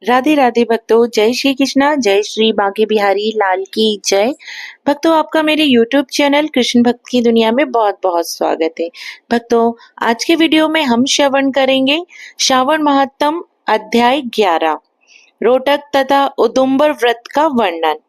राधे राधे भक्तों, जय श्री कृष्णा, जय श्री बांके बिहारी लाल की जय। भक्तों, आपका मेरे YouTube चैनल कृष्ण भक्त की दुनिया में बहुत बहुत स्वागत है। भक्तों, आज के वीडियो में हम श्रवण करेंगे श्रावण महात्म अध्याय 11 रोटक तथा उदुम्बर व्रत का वर्णन।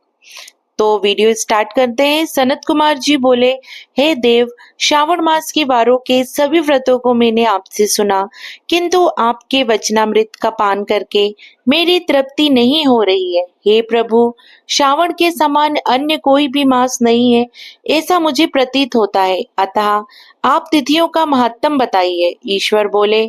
तो वीडियो स्टार्ट करते हैं। सनत कुमार जी बोले, हे देव, श्रावण मास के वारों के सभी व्रतों को मैंने आपसे सुना, किंतु आपके वचनामृत का पान करके मेरी तृप्ति नहीं हो रही है। हे प्रभु, श्रावण के समान अन्य कोई भी मास नहीं है, ऐसा मुझे प्रतीत होता है। अतः आप तिथियों का महत्तम बताइए। ईश्वर बोले,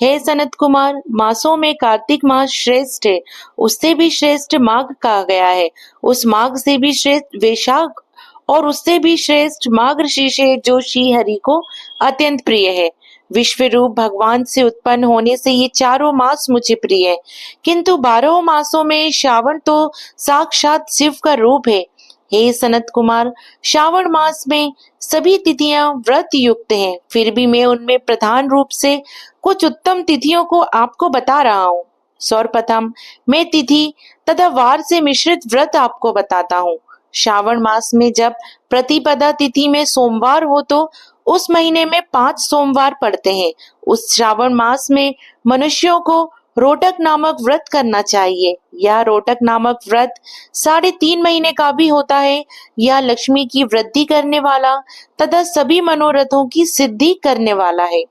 हे सनत कुमार, मासों में कार्तिक मास श्रेष्ठ है, उससे भी श्रेष्ठ माघ कहा गया है, उस माघ से भी श्रेष्ठ वैशाख, और उससे भी श्रेष्ठ मार्गशीर्ष है, जो श्री हरि को अत्यंत प्रिय है। विश्व रूप भगवान से उत्पन्न होने से ये चारों मास मुझे प्रिय है, किंतु 12 मासों में श्रावण तो साक्षात शिव का रूप है। हे सनत कुमार, श्रावण मास में सभी तिथियां व्रत युक्त हैं, फिर भी मैं उनमें प्रधान रूप से कुछ उत्तम तिथियों को आपको बता रहा हूँ। सर्वप्रथम मैं तिथि तथा वार से मिश्रित व्रत आपको बताता हूँ। श्रावण मास में जब प्रतिपदा तिथि में सोमवार हो तो उस महीने में 5 सोमवार पड़ते हैं। उस श्रावण मास में मनुष्यों को रोटक नामक व्रत करना चाहिए। यह रोटक नामक व्रत 3.5 महीने का भी होता है। यह लक्ष्मी की वृद्धि करने वाला तथा सभी मनोरथों की सिद्धि करने वाला है।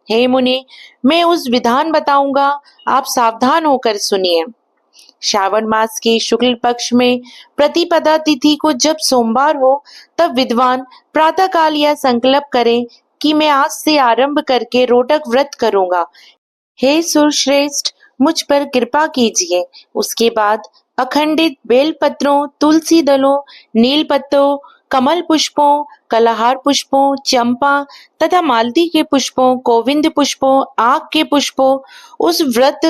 हे मुनि, मैं उस विधान बताऊंगा, आप सावधान होकर सुनिए। श्रावण मास के शुक्ल पक्ष में प्रतिपदा तिथि को जब सोमवार हो, तब विद्वान प्रातः काल यह संकल्प करें कि मैं आज से आरंभ करके रोटक व्रत करूंगा। हे सुरश्रेष्ठ, मुझ पर कृपा कीजिए। उसके बाद अखंडित बेलपत्रों, तुलसी दलों, नील पत्तों, कमल पुष्पों, कलहार पुष्पों, चंपा तथा मालती के पुष्पों, गोविंद पुष्पों, आक के पुष्पों, उस व्रत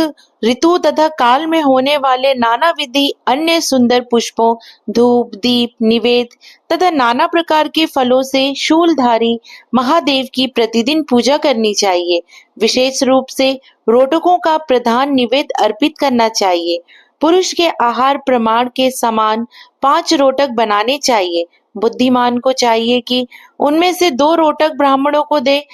ऋतु तथा काल में होने वाले नाना विधि अन्य सुंदर पुष्पों, धूप दीप निवेद तथा नाना प्रकार के फलों से शूलधारी महादेव की प्रतिदिन पूजा करनी चाहिए। विशेष रूप से रोटकों का प्रधान निवेद अर्पित करना चाहिए। पुरुष के आहार प्रमाण के समान 5 रोटक बनाने चाहिए। बुद्धिमान को चाहिए कि उनमें से 2 रोटक ब्राह्मणों को दे,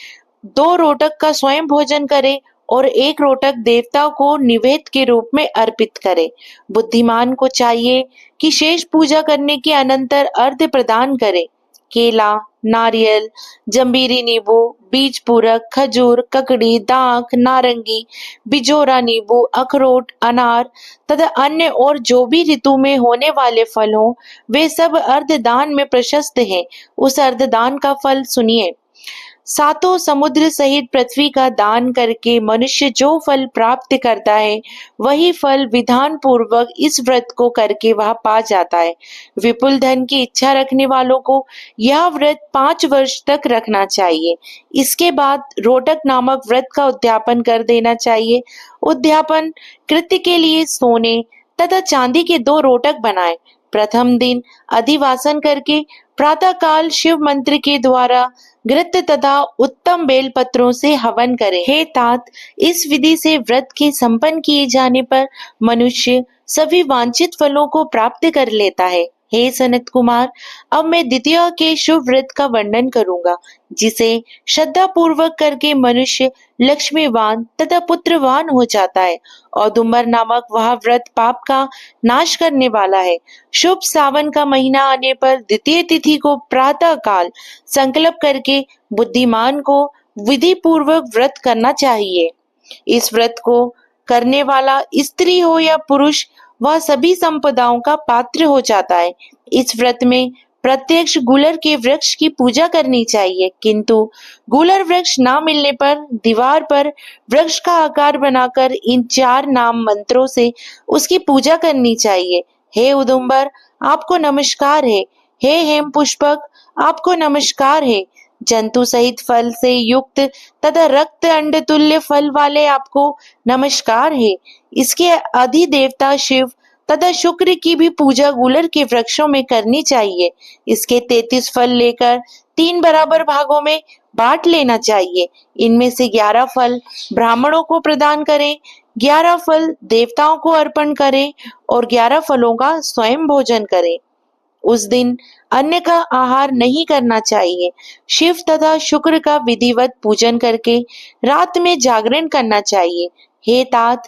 2 रोटक का स्वयं भोजन करे और 1 रोटक देवता को निवेद के रूप में अर्पित करे। बुद्धिमान को चाहिए कि शेष पूजा करने के अनंतर अर्घ्य प्रदान करे। केला, नारियल, जंबीरी नींबू, बीज पूरक, खजूर, ककड़ी, दाख, नारंगी, बिजोरा नींबू, अखरोट, अनार तथा अन्य और जो भी ऋतु में होने वाले फल हों, वे सब अर्धदान में प्रशस्त हैं। उस अर्धदान का फल सुनिए। 7 समुद्र सहित पृथ्वी का दान करके मनुष्य जो फल प्राप्त करता है, वही फल विधान पूर्वक इस व्रत को करके वह पा जाता है। विपुल धन की इच्छा रखने वालों को यह व्रत 5 वर्ष तक रखना चाहिए। इसके बाद रोटक नामक व्रत का उद्यापन कर देना चाहिए। उद्यापन कृत्य के लिए सोने तथा चांदी के 2 रोटक बनाएं। प्रथम दिन अधिवासन करके प्रातः काल शिव मंत्र के द्वारा घृत तथा उत्तम बेल पत्रों से हवन करें। हे तात, इस विधि से व्रत के संपन्न किए जाने पर मनुष्य सभी वांछित फलों को प्राप्त कर लेता है। हे सनत कुमार, अब मैं द्वितीय के शुभ व्रत का वर्णन करूंगा, जिसे श्रद्धा पूर्वक करके मनुष्य लक्ष्मीवान तथा पुत्रवान हो जाता है। औदुम्बर नामक वह व्रत पाप का नाश करने वाला है। शुभ सावन का महीना आने पर द्वितीय तिथि को प्रातः काल संकल्प करके बुद्धिमान को विधि पूर्वक व्रत करना चाहिए। इस व्रत को करने वाला स्त्री हो या पुरुष, वह सभी संपदाओं का पात्र हो जाता है। इस व्रत में प्रत्यक्ष गुलर के वृक्ष की पूजा करनी चाहिए, किंतु गुलर वृक्ष ना मिलने पर दीवार पर वृक्ष का आकार बनाकर इन 4 नाम मंत्रों से उसकी पूजा करनी चाहिए। हे उदुम्बर, आपको नमस्कार है। हे हेम पुष्पक, आपको नमस्कार है। जंतु सहित फल से युक्त तथा रक्त अंड तुल्य फल वाले आपको नमस्कार है। इसके अधिदेवता शिव तथा शुक्र की भी पूजा गुलर के वृक्षों में करनी चाहिए। इसके 33 फल लेकर 3 बराबर भागों में बांट लेना चाहिए। इनमें से 11 फल ब्राह्मणों को प्रदान करें, 11 फल देवताओं को अर्पण करें और 11 फलों का स्वयं भोजन करें। उस दिन अन्न का आहार नहीं करना चाहिए। शिव तथा शुक्र का विधिवत पूजन करके रात में जागरण करना चाहिए। हे तात,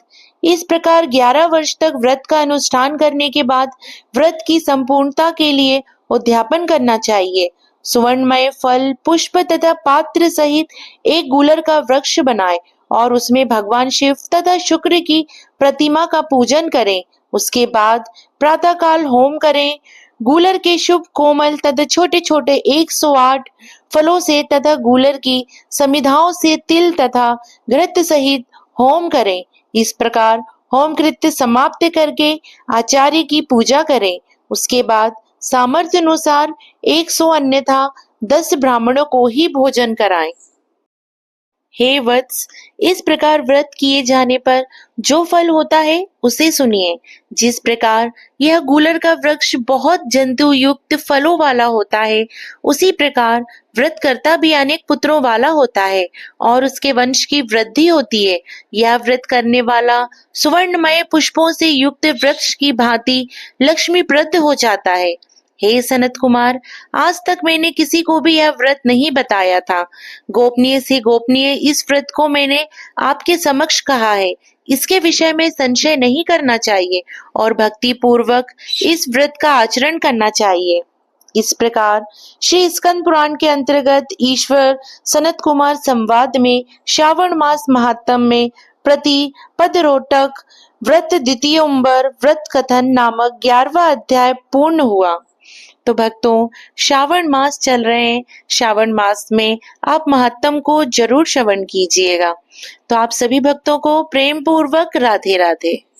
इस प्रकार 11 वर्ष तक व्रत का अनुष्ठान करने के बाद व्रत की संपूर्णता के लिए उद्यापन करना चाहिए। सुवर्णमय फल, पुष्प तथा पात्र सहित एक गूलर का वृक्ष बनाएं और उसमें भगवान शिव तथा शुक्र की प्रतिमा का पूजन करें। उसके बाद प्रातःकाल होम करें। गूलर के शुभ कोमल तथा छोटे छोटे 108 फलों से तथा गूलर की समिधाओं से तिल तथा घृत सहित होम करें। इस प्रकार होम कृत्य समाप्त करके आचार्य की पूजा करें। उसके बाद सामर्थ्य अनुसार 100 अन्यथा 10 ब्राह्मणों को ही भोजन कराएं। हे वत्स, इस प्रकार व्रत किए जाने पर जो फल होता है उसे सुनिए। जिस प्रकार यह गूलर का वृक्ष बहुत जंतु युक्त फलों वाला होता है, उसी प्रकार व्रतकर्ता भी अनेक पुत्रों वाला होता है और उसके वंश की वृद्धि होती है। यह व्रत करने वाला सुवर्णमय पुष्पों से युक्त वृक्ष की भांति लक्ष्मीप्रद हो जाता है। हे सनत कुमार, आज तक मैंने किसी को भी यह व्रत नहीं बताया था। गोपनीय से गोपनीय इस व्रत को मैंने आपके समक्ष कहा है। इसके विषय में संशय नहीं करना चाहिए और भक्ति पूर्वक इस व्रत का आचरण करना चाहिए। इस प्रकार श्री स्कंद पुराण के अंतर्गत ईश्वर सनत कुमार संवाद में श्रावण मास महात्म में प्रति पदरोटक व्रत द्वितीय उम्बर व्रत कथन नामक 11वां अध्याय पूर्ण हुआ। तो भक्तों, श्रावण मास चल रहे हैं। श्रावण मास में आप महात्म को जरूर श्रवण कीजिएगा। तो आप सभी भक्तों को प्रेम पूर्वक राधे राधे।